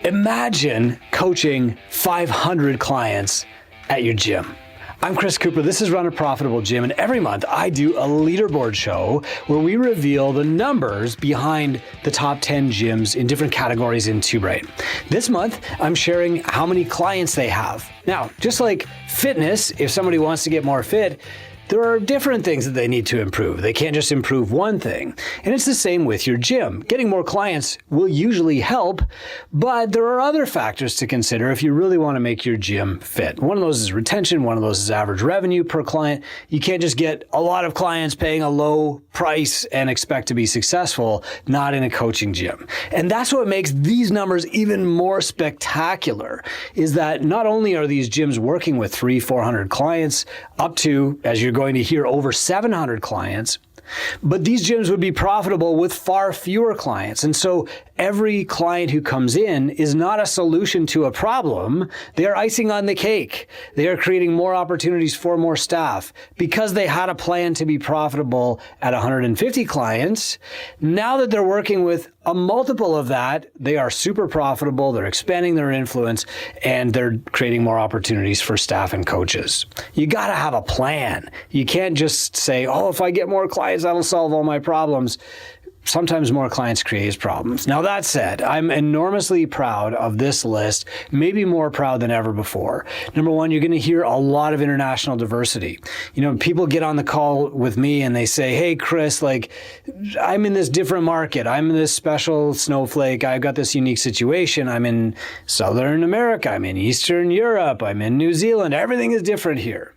Imagine coaching 500 clients at your gym. I'm Chris Cooper. This is Run a Profitable Gym, and every month I do a leaderboard show where we reveal the numbers behind the top 10 gyms in different categories in Two Brain. This month, I'm sharing how many clients they have. Now, just like fitness, if somebody wants to get more fit, there are different things that they need to improve. They can't just improve one thing. And it's the same with your gym. Getting more clients will usually help, but there are other factors to consider if you really want to make your gym fit. One of those is retention. One of those is average revenue per client. You can't just get a lot of clients paying a low price and expect to be successful, not in a coaching gym. And that's what makes these numbers even more spectacular, is that not only are these gyms working with 300-400 clients up to, as you're going to hear, over 700 clients, but these gyms would be profitable with far fewer clients. And so every client who comes in is not a solution to a problem. They are icing on the cake. They are creating more opportunities for more staff because they had a plan to be profitable at 150 clients. Now that they're working with a multiple of that, they are super profitable. They're expanding their influence and they're creating more opportunities for staff and coaches. You got to have a plan. You can't just say, oh, if I get more clients, that'll solve all my problems. Sometimes more clients create problems. Now, that said, I'm enormously proud of this list, maybe more proud than ever before. Number one, you're going to hear a lot of international diversity. You know, people get on the call with me and they say, hey, Chris, like, I'm in this different market. I'm in this special snowflake. I've got this unique situation. I'm in Southern America. I'm in Eastern Europe. I'm in New Zealand. Everything is different here.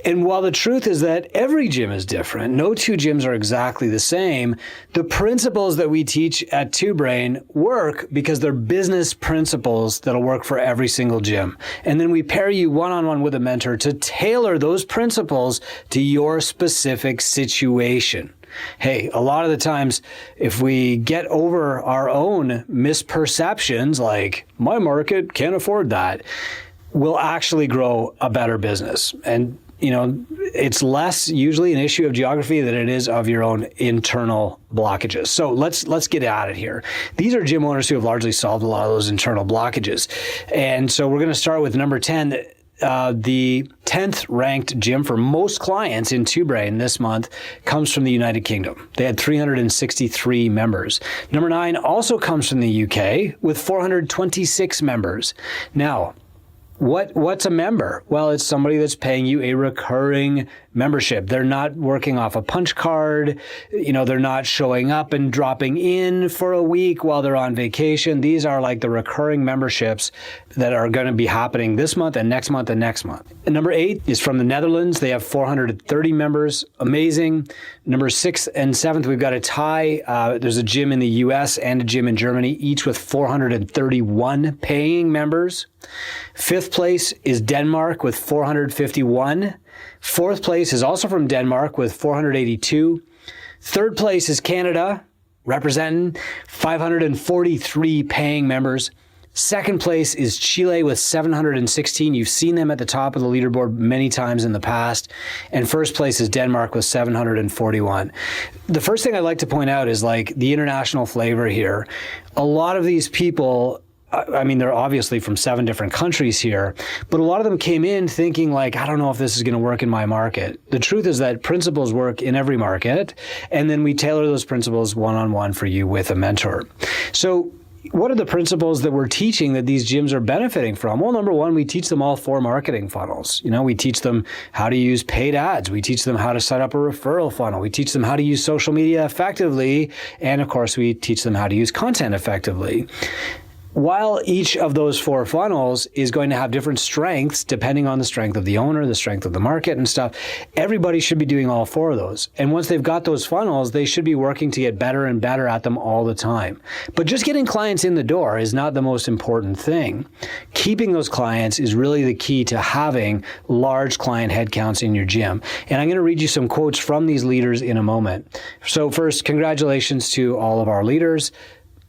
And while the truth is that every gym is different, no two gyms are exactly the same, the principles that we teach at Two Brain work because they're business principles that'll work for every single gym. And then we pair you one-on-one with a mentor to tailor those principles to your specific situation. Hey, a lot of the times, if we get over our own misperceptions, like my market can't afford that, will actually grow a better business. And, you know, it's less usually an issue of geography than it is of your own internal blockages. So let's get at it here. These are gym owners who have largely solved a lot of those internal blockages. And so we're going to start with number 10. The 10th ranked gym for most clients in Two Brain this month comes from the United Kingdom. They had 363 members. Number 9 also comes from the UK with 426 members. Now, what's a member? Well, it's somebody that's paying you a recurring membership. They're not working off a punch card. You know, they're not showing up and dropping in for a week while they're on vacation. These are like the recurring memberships that are going to be happening this month and next month and next month. And number 8 is from the Netherlands. They have 430 members. Amazing. Number 6 and 7th, we've got a tie. There's a gym in the US and a gym in Germany, each with 431 paying members. 5th place is Denmark with 451. 4th place is also from Denmark with 482. 3rd place is Canada, representing 543 paying members. 2nd place is Chile with 716. You've seen them at the top of the leaderboard many times in the past. And 1st place is Denmark with 741. The first thing I'd like to point out is like the international flavor here. A lot of these people, I mean, they're obviously from 7 different countries here, but a lot of them came in thinking like, I don't know if this is going to work in my market. The truth is that principles work in every market, and then we tailor those principles one-on-one for you with a mentor. So what are the principles that we're teaching that these gyms are benefiting from? Well, number 1, we teach them all 4 marketing funnels. You know, we teach them how to use paid ads. We teach them how to set up a referral funnel. We teach them how to use social media effectively. And of course, we teach them how to use content effectively. While each of those 4 funnels is going to have different strengths, depending on the strength of the owner, the strength of the market and stuff, everybody should be doing all 4 of those. And once they've got those funnels, they should be working to get better and better at them all the time. But just getting clients in the door is not the most important thing. Keeping those clients is really the key to having large client headcounts in your gym. And I'm going to read you some quotes from these leaders in a moment. So first, congratulations to all of our leaders.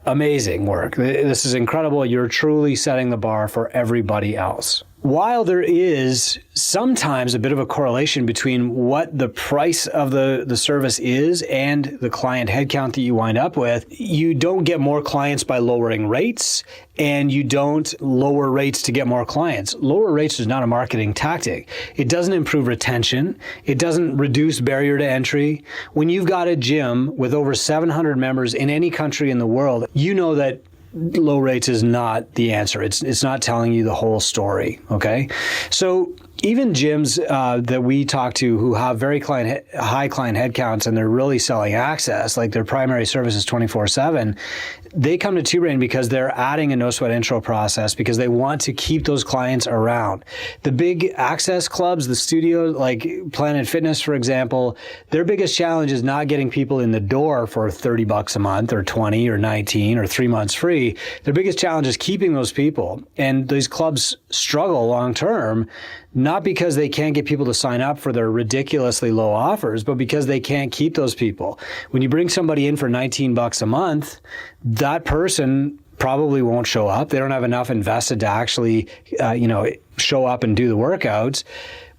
Amazing work. This is incredible. You're truly setting the bar for everybody else. while there is sometimes a bit of a correlation between what the price of the service is and the client headcount that you wind up with, you don't get more clients by lowering rates, and you don't lower rates to get more clients. Lower rates is not a marketing tactic. It doesn't improve retention. It doesn't reduce barrier to entry. When you've got a gym with over 700 members in any country in the world, you know that low rates is not the answer. It's not telling you the whole story, okay? So even gyms that we talk to who have very high client headcounts and they're really selling access, like their primary service is 24/7, they come to Two Brain because they're adding a no sweat intro process because they want to keep those clients around. The big access clubs, the studios like Planet Fitness, for example, their biggest challenge is not getting people in the door for $30 a month or 20 or 19 or 3 months free. Their biggest challenge is keeping those people. And these clubs struggle long term, not because they can't get people to sign up for their ridiculously low offers, but because they can't keep those people. When you bring somebody in for $19 a month, that person probably won't show up. They don't have enough invested to actually, show up and do the workouts.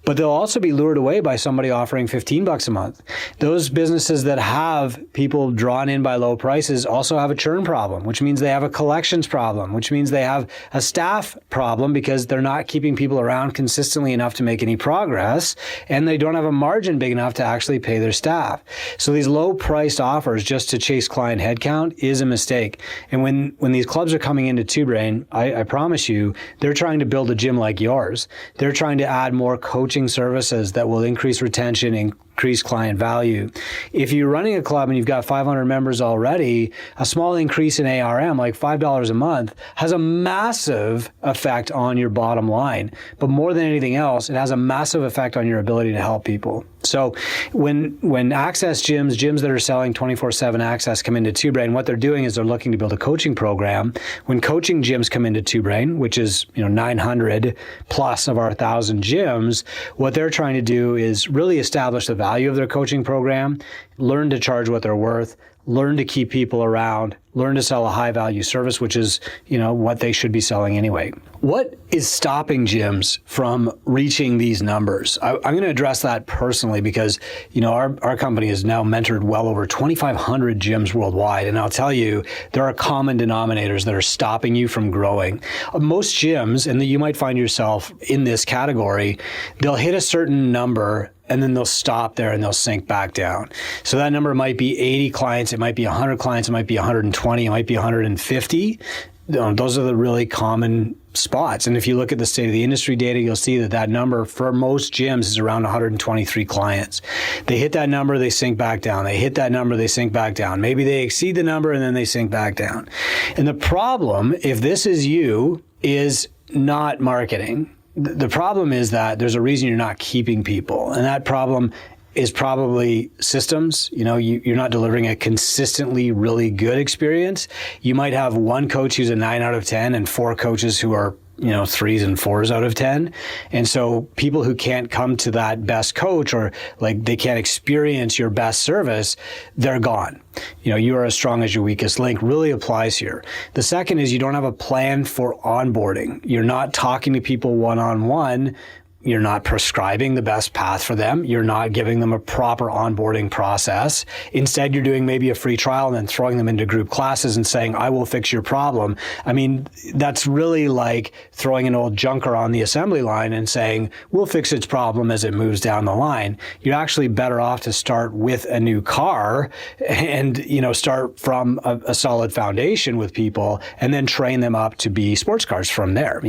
But they'll also be lured away by somebody offering $15 a month. Those businesses that have people drawn in by low prices also have a churn problem, which means they have a collections problem, which means they have a staff problem because they're not keeping people around consistently enough to make any progress, and they don't have a margin big enough to actually pay their staff. So these low-priced offers just to chase client headcount is a mistake. And when these clubs are coming into Two Brain, I promise you, they're trying to build a gym like yours. They're trying to add more coaching services that will increase retention, increase client value. If you're running a club and you've got 500 members already, a small increase in ARM, like $5 a month, has a massive effect on your bottom line. But more than anything else, it has a massive effect on your ability to help people. So when access gyms that are selling 24/7 access come into Two Brain, what they're doing is they're looking to build a coaching program. When coaching gyms come into Two Brain, which is 900 plus of our 1,000 gyms, what they're trying to do is really establish the value of their coaching program, learn to charge what they're worth, learn to keep people around, learn to sell a high value service, which is, what they should be selling anyway. What is stopping gyms from reaching these numbers? I'm going to address that personally because, our company has now mentored well over 2,500 gyms worldwide. And I'll tell you, there are common denominators that are stopping you from growing. Most gyms, and you might find yourself in this category, they'll hit a certain number and then they'll stop there and they'll sink back down. So that number might be 80 clients, it might be 100 clients, it might be 120, it might be 150. Those are the really common spots. And if you look at the state of the industry data, you'll see that number for most gyms is around 123 clients. They hit that number, they sink back down. They hit that number, they sink back down. Maybe they exceed the number and then they sink back down. And the problem, if this is you, is not marketing. The problem is that there's a reason you're not keeping people. And that problem is probably systems. You're not delivering a consistently really good experience. You might have one coach who's a 9 out of 10 and 4 coaches who are 3s and 4s out of 10. And so people who can't come to that best coach or they can't experience your best service, they're gone. You are as strong as your weakest link really applies here. The second is you don't have a plan for onboarding. You're not talking to people one-on-one. You're not prescribing the best path for them. You're not giving them a proper onboarding process. Instead, you're doing maybe a free trial and then throwing them into group classes and saying, I will fix your problem. I mean, that's really like throwing an old junker on the assembly line and saying, we'll fix its problem as it moves down the line. You're actually better off to start with a new car and, start from a solid foundation with people and then train them up to be sports cars from there,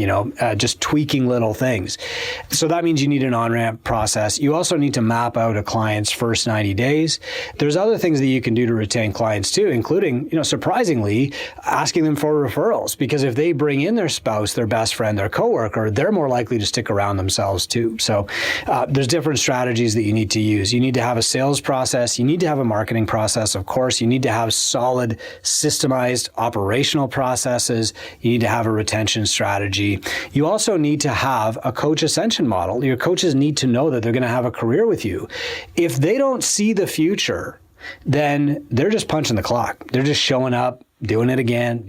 just tweaking little things. So that means you need an on-ramp process. You also need to map out a client's first 90 days. There's other things that you can do to retain clients too, including, surprisingly, asking them for referrals. Because if they bring in their spouse, their best friend, their coworker, they're more likely to stick around themselves too. So there's different strategies that you need to use. You need to have a sales process. You need to have a marketing process, of course. You need to have solid, systemized operational processes. You need to have a retention strategy. You also need to have a coach ascension model. Your coaches need to know that they're going to have a career with you. If they don't see the future, then they're just punching the clock. They're just showing up doing it again.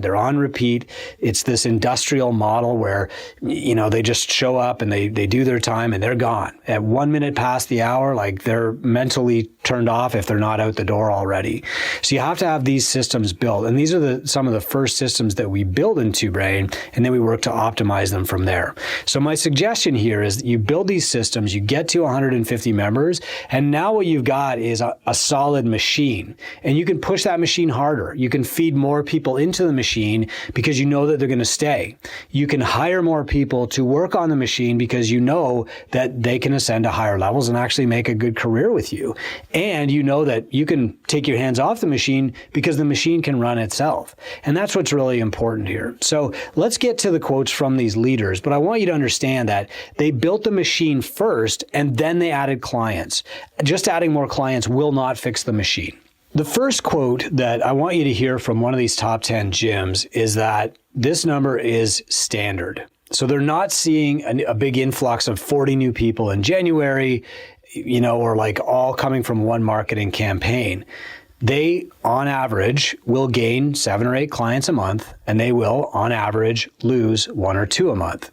They're on repeat. It's this industrial model where, they just show up and they do their time and they're gone. At 1 minute past the hour, like they're mentally turned off if they're not out the door already. So you have to have these systems built. And these are some of the first systems that we build in Two Brain, and then we work to optimize them from there. So my suggestion here is that you build these systems, you get to 150 members, and now what you've got is a solid machine. And you can push that machine harder. You can feed more people into the machine because you know that they're going to stay. You can hire more people to work on the machine because you know that they can ascend to higher levels and actually make a good career with you. And you know that you can take your hands off the machine because the machine can run itself. And that's what's really important here. So let's get to the quotes from these leaders, but I want you to understand that they built the machine first and then they added clients. Just adding more clients will not fix the machine. The first quote that I want you to hear from one of these top 10 gyms is that this number is standard. So they're not seeing a big influx of 40 new people in January, or like all coming from one marketing campaign. They, on average, will gain 7 or 8 clients a month, and they will, on average, lose 1 or 2 a month.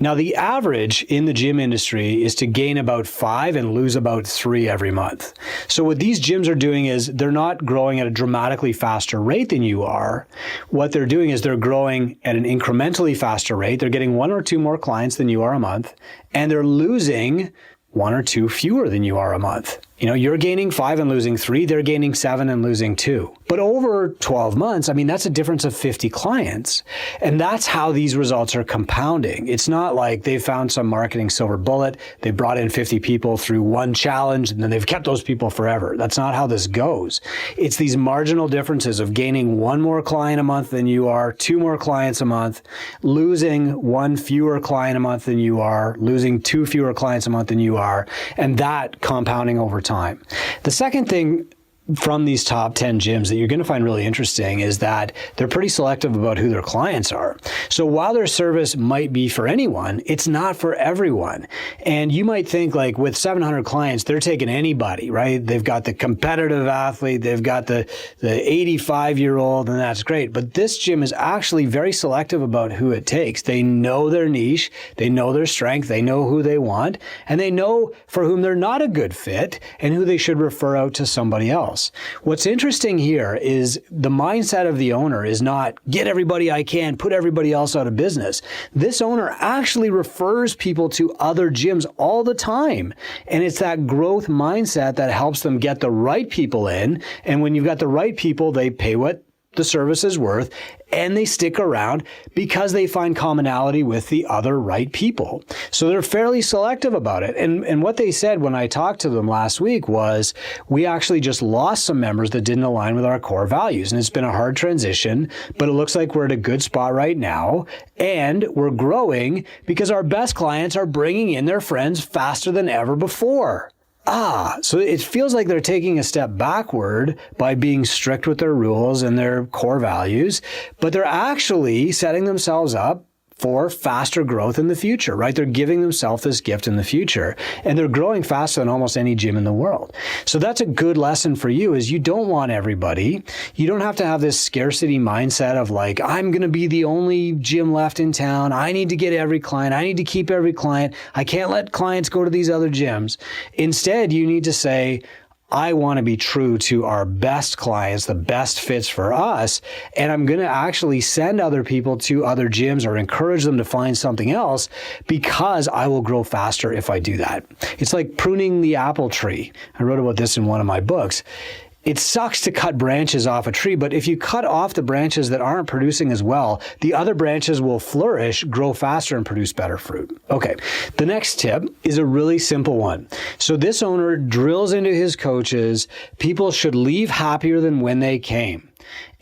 Now, the average in the gym industry is to gain about 5 and lose about 3 every month. So what these gyms are doing is they're not growing at a dramatically faster rate than you are. What they're doing is they're growing at an incrementally faster rate. They're getting 1 or 2 more clients than you are a month, and they're losing 1 or 2 fewer than you are a month. You're gaining 5 and losing 3, they're gaining 7 and losing 2. But over 12 months, that's a difference of 50 clients. And that's how these results are compounding. It's not like they found some marketing silver bullet, they brought in 50 people through one challenge, and then they've kept those people forever. That's not how this goes. It's these marginal differences of gaining 1 more client a month than you are, 2 more clients a month, losing 1 fewer client a month than you are, losing 2 fewer clients a month than you are, and that compounding over time. The second thing from these top 10 gyms that you're going to find really interesting is that they're pretty selective about who their clients are. So while their service might be for anyone, it's not for everyone. And you might think like with 700 clients, they're taking anybody, right? They've got the competitive athlete, they've got the 85-year-old, and that's great. But this gym is actually very selective about who it takes. They know their niche, they know their strength, they know who they want, and they know for whom they're not a good fit and who they should refer out to somebody else. What's interesting here is the mindset of the owner is not get everybody I can, put everybody else out of business. This owner actually refers people to other gyms all the time. And it's that growth mindset that helps them get the right people in. And when you've got the right people, they pay what the service is worth, and they stick around because they find commonality with the other right people. So they're fairly selective about it. And what they said when I talked to them last week was, we actually just lost some members that didn't align with our core values. And it's been a hard transition, but it looks like we're at a good spot right now. And we're growing because our best clients are bringing in their friends faster than ever before. So it feels like they're taking a step backward by being strict with their rules and their core values, but they're actually setting themselves up for faster growth in the future, right? They're giving themselves this gift in the future, and they're growing faster than almost any gym in the world. So that's a good lesson for you, is you don't want everybody. You don't have to have this scarcity mindset of like, I'm going to be the only gym left in town. I need to get every client. I need to keep every client. I can't let clients go to these other gyms. Instead, you need to say, I want to be true to our best clients, the best fits for us, and I'm going to actually send other people to other gyms or encourage them to find something else because I will grow faster if I do that. It's like pruning the apple tree. I wrote about this in one of my books. It sucks to cut branches off a tree, but if you cut off the branches that aren't producing as well, the other branches will flourish, grow faster, and produce better fruit. Okay, the next tip is a really simple one. So this owner drills into his coaches, people should leave happier than when they came.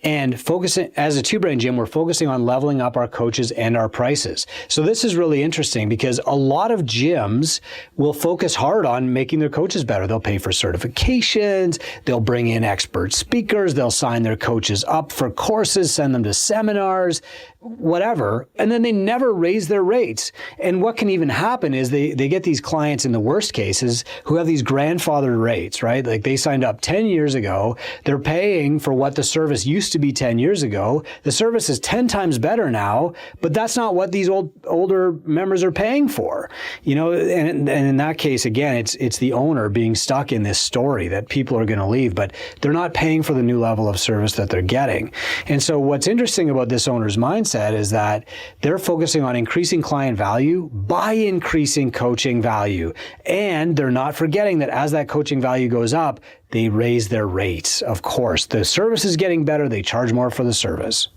And focusing, as a Two Brain gym, we're focusing on leveling up our coaches and our prices. So this is really interesting because a lot of gyms will focus hard on making their coaches better. They'll pay for certifications, they'll bring in expert speakers, they'll sign their coaches up for courses, send them to seminars, whatever, and then they never raise their rates. And what can even happen is they get these clients in the worst cases who have these grandfathered rates, right? Like they signed up 10 years ago, they're paying for what the service used used to be 10 years ago. The service is 10 times better now, but that's not what these older members are paying for. And in that case, again, it's the owner being stuck in this story that people are going to leave, but they're not paying for the new level of service that they're getting. And so what's interesting about this owner's mindset is that they're focusing on increasing client value by increasing coaching value. And they're not forgetting that as that coaching value goes up, they raise their rates. Of course, the service is getting better. They charge more for the service.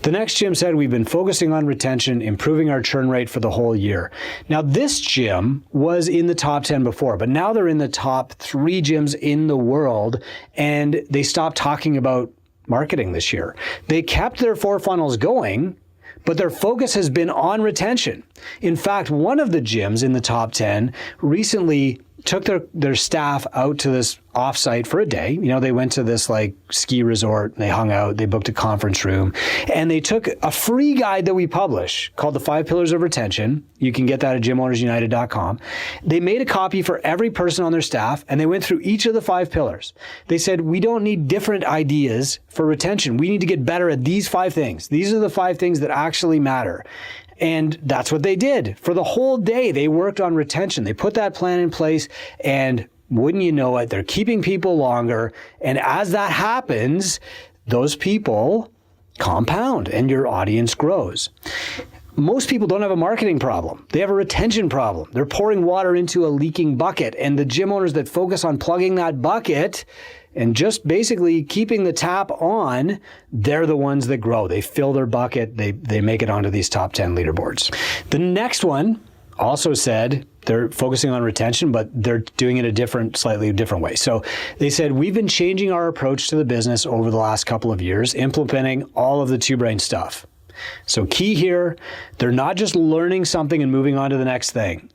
The next gym said, we've been focusing on retention, improving our churn rate for the whole year. Now, this gym was in the top 10 before, but now they're in the top 3 gyms in the world, and they stopped talking about marketing this year. They kept their 4 funnels going, but their focus has been on retention. In fact, one of the gyms in the top 10 recently took their staff out to this offsite for a day. They went to this ski resort, and they hung out, they booked a conference room, and they took a free guide that we publish called The 5 Pillars of Retention. You can get that at gymownersunited.com. They made a copy for every person on their staff, and they went through each of the 5 pillars. They said, we don't need different ideas for retention. We need to get better at these 5 things. These are the 5 things that actually matter. And that's what they did. For the whole day, they worked on retention. They put that plan in place, and wouldn't you know it, they're keeping people longer. And as that happens, those people compound and your audience grows. Most people don't have a marketing problem. They have a retention problem. They're pouring water into a leaking bucket. And the gym owners that focus on plugging that bucket and just basically keeping the tap on, they're the ones that grow. They fill their bucket. They make it onto these top 10 leaderboards. The next one also said they're focusing on retention, but they're doing it a slightly different way. So they said, we've been changing our approach to the business over the last couple of years, implementing all of the 2Brain stuff. So key here, they're not just learning something and moving on to the next thing.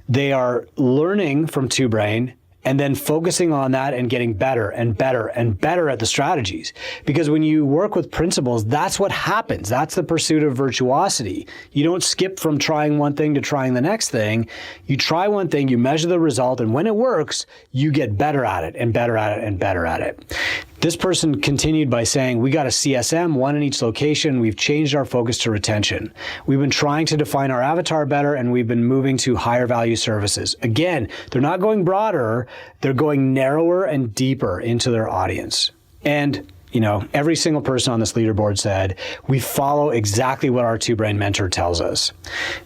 They are learning from 2Brain and then focusing on that and getting better and better and better at the strategies. Because when you work with principles, that's what happens. That's the pursuit of virtuosity. You don't skip from trying one thing to trying the next thing. You try one thing, you measure the result, and when it works, you get better at it and better at it and better at it. This person continued by saying, we got a CSM, one in each location. We've changed our focus to retention. We've been trying to define our avatar better, and we've been moving to higher value services. Again, they're not going broader, they're going narrower and deeper into their audience. And every single person on this leaderboard said, we follow exactly what our 2Brain mentor tells us.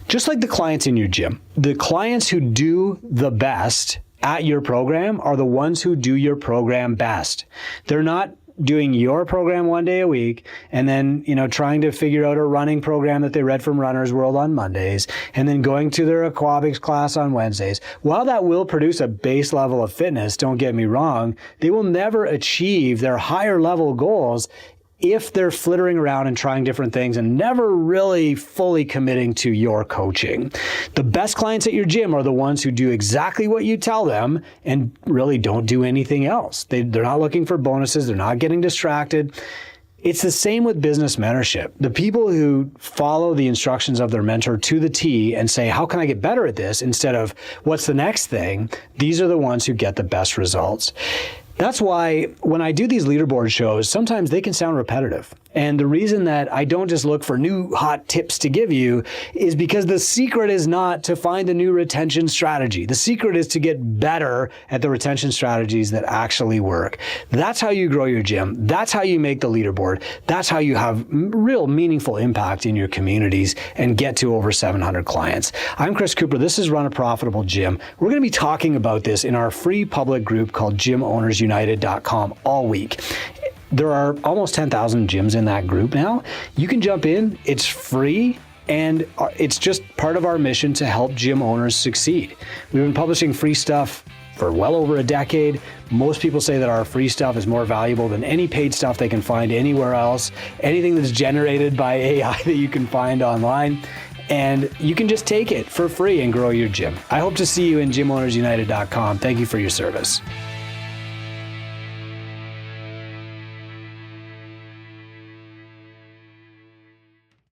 Just like the clients in your gym, the clients who do the best at your program are the ones who do your program best. They're not doing your program one day a week and then, trying to figure out a running program that they read from Runner's World on Mondays and then going to their aquatics class on Wednesdays. While that will produce a base level of fitness, don't get me wrong, they will never achieve their higher level goals if they're flittering around and trying different things and never really fully committing to your coaching. The best clients at your gym are the ones who do exactly what you tell them and really don't do anything else. They're not looking for bonuses. They're not getting distracted. It's the same with business mentorship. The people who follow the instructions of their mentor to the T and say, how can I get better at this instead of what's the next thing? These are the ones who get the best results. That's why when I do these leaderboard shows, sometimes they can sound repetitive. And the reason that I don't just look for new hot tips to give you is because the secret is not to find a new retention strategy. The secret is to get better at the retention strategies that actually work. That's how you grow your gym. That's how you make the leaderboard. That's how you have real meaningful impact in your communities and get to over 700 clients. I'm Chris Cooper. This is Run a Profitable Gym. We're going to be talking about this in our free public group called gymownersunited.com all week. There are almost 10,000 gyms in that group now. You can jump in. It's free, and it's just part of our mission to help gym owners succeed. We've been publishing free stuff for well over a decade. Most people say that our free stuff is more valuable than any paid stuff they can find anywhere else, anything that's generated by AI that you can find online. And you can just take it for free and grow your gym. I hope to see you in gymownersunited.com. Thank you for your service.